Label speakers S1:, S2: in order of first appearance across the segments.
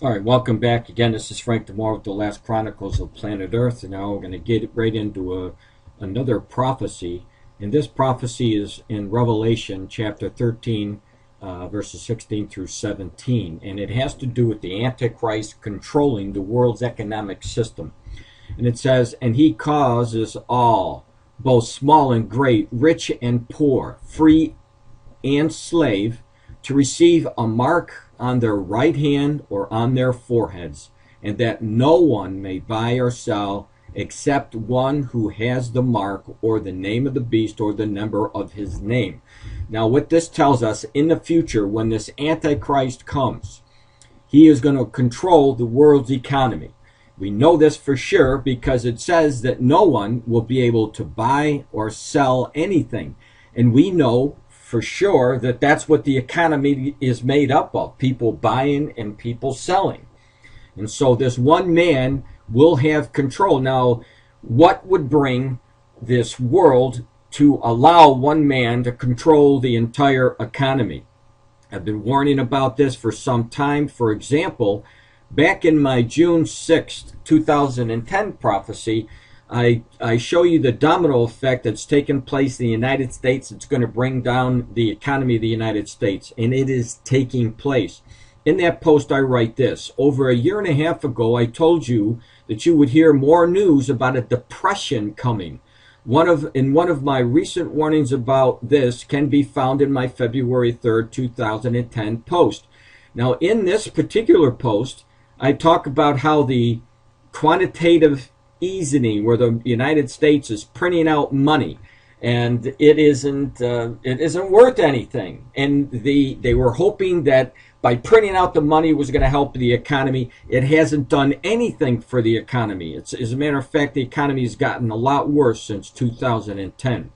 S1: All right, welcome back again. This is Frank DeMore with the Last Chronicles of Planet Earth, and now we're going to get right into another prophecy. And this prophecy is in Revelation chapter 13, verses 16 through 17, and it has to do with the Antichrist controlling the world's economic system. And it says, "And he causes all, both small and great, rich and poor, free and slave, to receive a mark on their right hand or on their foreheads, and that no one may buy or sell except one who has the mark or the name of the beast or the number of his name." Now, what this tells us, in the future, when this Antichrist comes, he is going to control the world's economy. We know this for sure because it says that no one will be able to buy or sell anything. And we know for sure that that's what the economy is made up of, people buying and people selling. And so this one man will have control. Now, what would bring this world to allow one man to control the entire economy? I've been warning about this for some time. For example, back in my June 6th, 2010 prophecy, I show you the domino effect that's taken place in the United States. It's going to bring down the economy of the United States, and it is taking place. In that post, I write this: over a year and a half ago, I told you that you would hear more news about a depression coming. In one of my recent warnings about this can be found in my February 3rd, 2010 post. Now, in this particular post, I talk about how the quantitative easing, where the United States is printing out money, and it isn't worth anything. And they were hoping that by printing out the money was going to help the economy. It hasn't done anything for the economy. As a matter of fact, the economy has gotten a lot worse since 2010.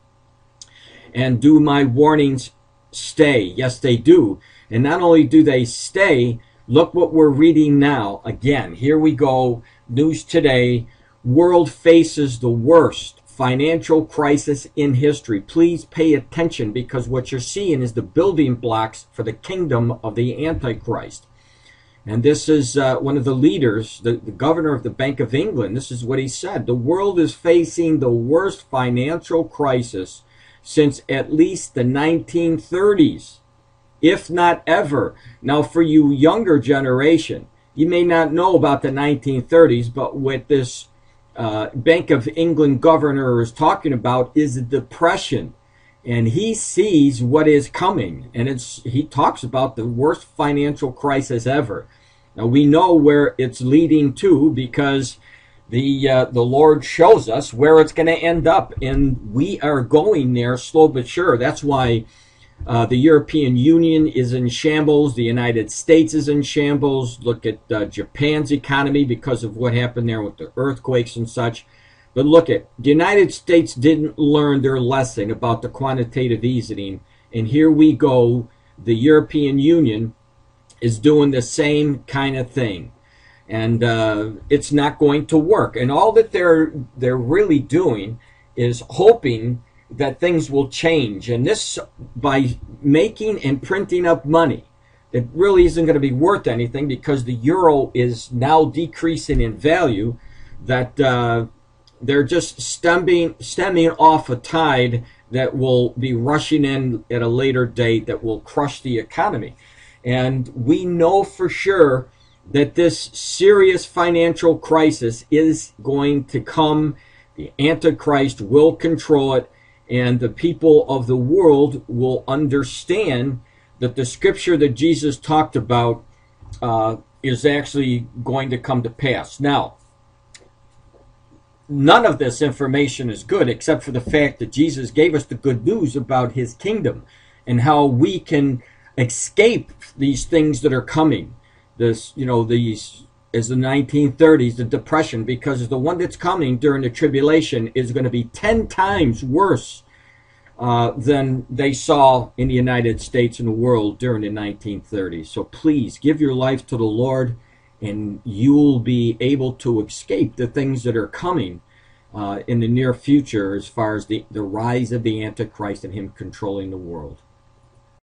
S1: And do my warnings stay? Yes, they do. And not only do they stay, look what we're reading now. Again, here we go. News today. World faces the worst financial crisis in history. Please pay attention, because what you're seeing is the building blocks for the kingdom of the Antichrist. And this is one of the leaders, the governor of the Bank of England. This is what he said: the world is facing the worst financial crisis since at least the 1930s, if not ever. Now, for you younger generation, you may not know about the 1930s, but with this Bank of England governor is talking about is a depression, and he sees what is coming, and he talks about the worst financial crisis ever. Now, we know where it's leading to, because the Lord shows us where it's going to end up, and we are going there slow but sure. That's why the European Union is in shambles. The United States is in shambles. Look at Japan's economy because of what happened there with the earthquakes and such. But look at the United States didn't learn their lesson about the quantitative easing. And here we go. The European Union is doing the same kind of thing. And it's not going to work. And all that they're really doing is hoping that things will change. And this, by making and printing up money, it really isn't going to be worth anything, because the euro is now decreasing in value, that they're just stemming off a tide that will be rushing in at a later date that will crush the economy. And we know for sure that this serious financial crisis is going to come. The Antichrist will control it, and the people of the world will understand that the scripture that Jesus talked about is actually going to come to pass. Now, none of this information is good, except for the fact that Jesus gave us the good news about his kingdom and how we can escape these things that are coming. These is the 1930s, the depression, because the one that's coming during the tribulation is going to be 10 times worse than they saw in the United States and the world during the 1930s. So please give your life to the Lord, and you'll be able to escape the things that are coming in the near future, as far as the rise of the Antichrist and him controlling the world.